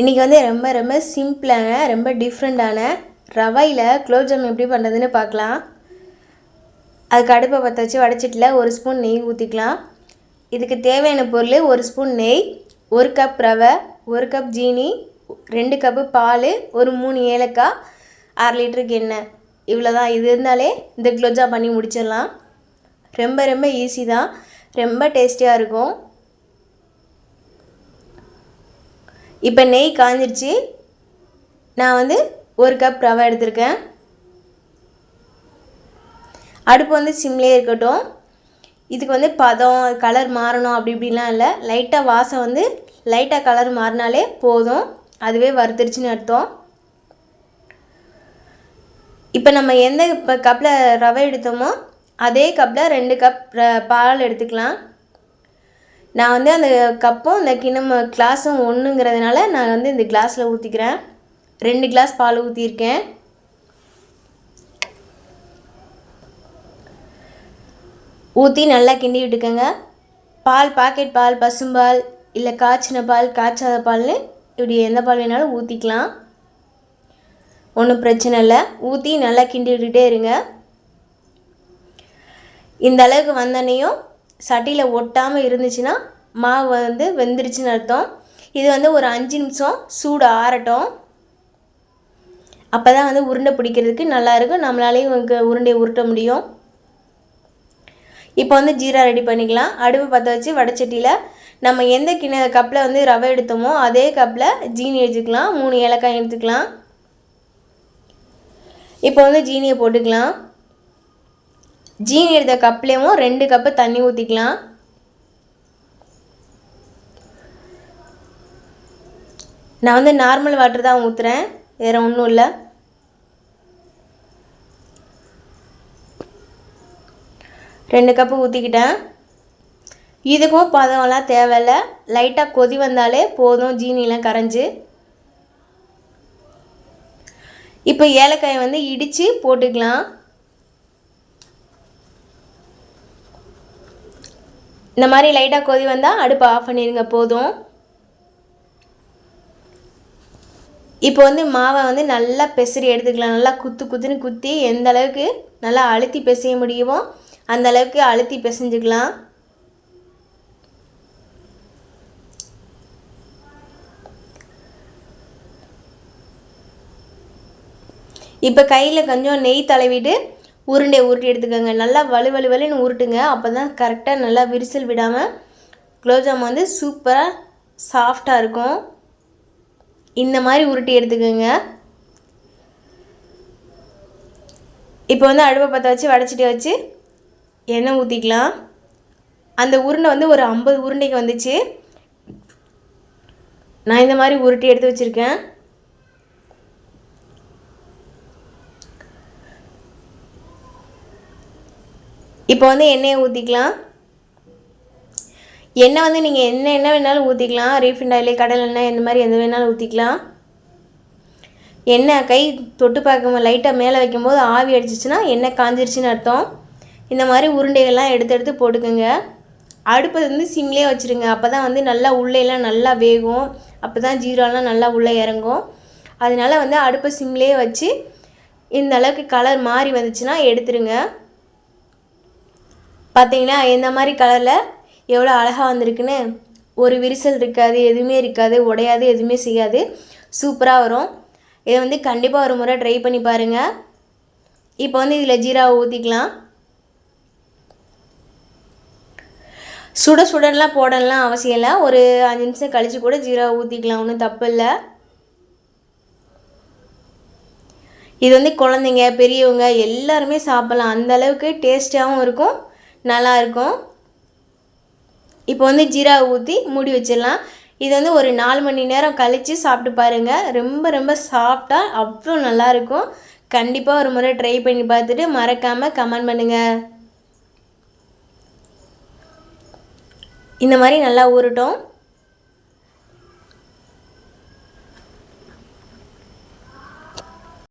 இன்றைக்கி வந்து ரொம்ப ரொம்ப சிம்பிளான ரொம்ப டிஃப்ரெண்ட்டான ரவையில் குலோப்ஜாம் எப்படி பண்ணுறதுன்னு பார்க்கலாம். அதுக்கு அடுப்பை பற்ற வச்சு வடைச்சட்டில் 1 ஸ்பூன் நெய் ஊற்றிக்கலாம். இதுக்கு தேவையான பொருள் 1 ஸ்பூன் நெய், 1 கப் ரவை, 1 கப் ஜீனி, 2 கப்பு பால், ஒரு 3 ஏலக்காய், 1/2 லிட்டருக்கு எண்ணெய். இவ்வளோ தான். இது இருந்தாலே இந்த குலோப்ஜாம் பண்ணி முடிச்சிடலாம். ரொம்ப ரொம்ப ஈஸி தான், ரொம்ப டேஸ்டியாக இருக்கும். இப்போ நெய் காஞ்சிருச்சு. நான் வந்து 1 கப் ரவை எடுத்திருக்கேன். அடுப்பு வந்து சிம்லேயே இருக்கட்டும். இதுக்கு வந்து பதம் கலர் மாறணும் அப்படி இப்படிலாம் இல்லை. லைட்டாக வாசம் வந்து லைட்டாக கலர் மாறினாலே போதும், அதுவே வறுத்துருச்சுன்னு அர்த்தம். இப்போ நம்ம எந்த கப்பில் ரவை எடுத்தோமோ அதே கப்பில் 2 கப் பால் எடுத்துக்கலாம். நான் வந்து அந்த கப்பும் இந்த கிண்ணம் கிளாஸும் ஒன்றுங்கிறதுனால நான் வந்து இந்த கிளாஸில் ஊற்றிக்கிறேன். 2 கிளாஸ் பால் ஊற்றிருக்கேன். ஊற்றி நல்லா கிண்டி விட்டுக்கோங்க. பால் பாக்கெட் பால், பசும்பால், இல்லை காய்ச்சின பால், காய்ச்சாத பால்னு இப்படி எந்த பால் வேணாலும் ஊற்றிக்கலாம், ஒன்றும் பிரச்சனை இல்லை. ஊற்றி நல்லா கிண்டி விட்டுகிட்டே இருங்க. இந்த அளவுக்கு வந்தோடனையும் சட்டியில் ஒட்டாமல் இருந்துச்சுன்னா மாவு வந்து வெந்துருச்சுன்னு அர்த்தம். இது வந்து ஒரு 5 நிமிஷம் சூடு ஆறட்டும். அப்போ தான் வந்து உருண்டை பிடிக்கிறதுக்கு நல்லாயிருக்கும், நம்மளாலேயும் உருண்டையை உருட்ட முடியும். இப்போ வந்து ஜீரா ரெடி பண்ணிக்கலாம். அடுப்பு பற்ற வச்சு வடைச்சட்டியில் நம்ம எந்த கப்பில் வந்து ரவை எடுத்தோமோ அதே கப்பில் ஜீனி எடுத்துக்கலாம். 3 ஏலக்காய் எடுத்துக்கலாம். இப்போ வந்து ஜீனியை போட்டுக்கலாம். ஜீனி எடுத்த கப்லேயும் 2 கப்பு தண்ணி ஊற்றிக்கலாம். நான் வந்து நார்மல் வாட்டர் தான் ஊற்றுறேன், வேறு ஒன்றும் இல்லை. ரெண்டு கப்பு ஊற்றிக்கிட்டேன். இதுக்கும் பதம்லாம் தேவையில்லை, லைட்டாக கொதி வந்தாலே போதும், ஜீனிலாம் கரைஞ்சி. இப்போ ஏலக்காயை வந்து இடித்து போட்டுக்கலாம். இந்த மாதிரி லைட்டாக கொதி வந்தால் அடுப்பை ஆஃப் பண்ணிடுங்க, போதும். இப்போ வந்து மாவை வந்து நல்லா பிசறி எடுத்துக்கலாம். நல்லா குத்துன்னு குத்தி எந்த அளவுக்கு நல்லா அழுத்தி பிசைய முடியுமோ அந்த அளவுக்கு அழுத்தி பிசைஞ்சுக்கலாம். இப்போ கையில் கொஞ்சம் நெய் தடவிட்டு உருண்டை உருட்டி எடுத்துக்கோங்க. நல்லா வலுன்னு உருட்டுங்க. அப்போ தான் கரெக்டாக நல்லா விரிசல் விடாமல் குலோப்ஜாம் வந்து சூப்பராக சாஃப்டாக இருக்கும். இந்த மாதிரி உருட்டி எடுத்துக்கோங்க. இப்போ வந்து அடுப்பை பற்ற வச்சு வடைச்சிட்டு வச்சு எண்ணெய் ஊற்றிக்கலாம். அந்த உருண்டை வந்து ஒரு 50 உருண்டைக்கு வந்துச்சு. நான் இந்த மாதிரி உருட்டி எடுத்து வச்சுருக்கேன். இப்போ வந்து எண்ணெயை ஊற்றிக்கலாம். எண்ணெய் வந்து நீங்கள் என்ன வேணாலும் ஊற்றிக்கலாம். ரீஃபைண்ட் ஆயிலே, கடலை எண்ணெய், இந்த மாதிரி எந்த வேணாலும் ஊற்றிக்கலாம். எண்ணெய் கை தொட்டு பார்க்கும்போது லைட்டாக மேலே வைக்கும்போது ஆவி அடிச்சிச்சுன்னா எண்ணெய் காஞ்சிருச்சுன்னு அர்த்தம். இந்த மாதிரி உருண்டைகள்லாம் எடுத்து போட்டுக்கோங்க. அடுப்பை வந்து சிம்லேயே வச்சுருங்க. அப்போ தான் வந்து நல்லா உள்ளேலாம் நல்லா வேகும், அப்போ தான் ஜீராலாம் நல்லா உள்ளே இறங்கும். அதனால் வந்து அடுப்பை சிம்லேயே வச்சு இந்த அளவுக்கு கலர் மாறி வந்துச்சுன்னா எடுத்துருங்க. பார்த்தீங்கன்னா இந்த மாதிரி கலரில் எவ்வளோ அழகாக வந்திருக்குன்னு. ஒரு விரிசல் இருக்காது, எதுவுமே இருக்காது, உடையாது, எதுவுமே செய்யாது, சூப்பராக வரும். இதை வந்து கண்டிப்பாக ஒரு முறை ட்ரை பண்ணி பாருங்கள். இப்போ வந்து இதில் ஜீராவை ஊற்றிக்கலாம். சுடலாம் போடலாம் அவசியம் இல்லை, ஒரு 5 நிமிஷம் கழித்து கூட ஜீராவை ஊற்றிக்கலாம், ஒன்றும் தப்பு இல்லை. இது வந்து குழந்தைங்க பெரியவங்க எல்லாருமே சாப்பிட்லாம், அந்தளவுக்கு டேஸ்ட்டாகவும் இருக்கும், நல்லாயிருக்கும். இப்போ வந்து ஜீராவை ஊற்றி மூடி வச்சிடலாம். இது வந்து ஒரு 4 மணி நேரம் கழித்து சாப்பிட்டு பாருங்கள். ரொம்ப ரொம்ப சாஃப்டாக அவ்வளோ நல்லாயிருக்கும். கண்டிப்பாக ஒரு முறை ட்ரை பண்ணி பார்த்துட்டு மறக்காமல் கமெண்ட் பண்ணுங்கள். இந்த மாதிரி நல்லா ஊறட்டும்.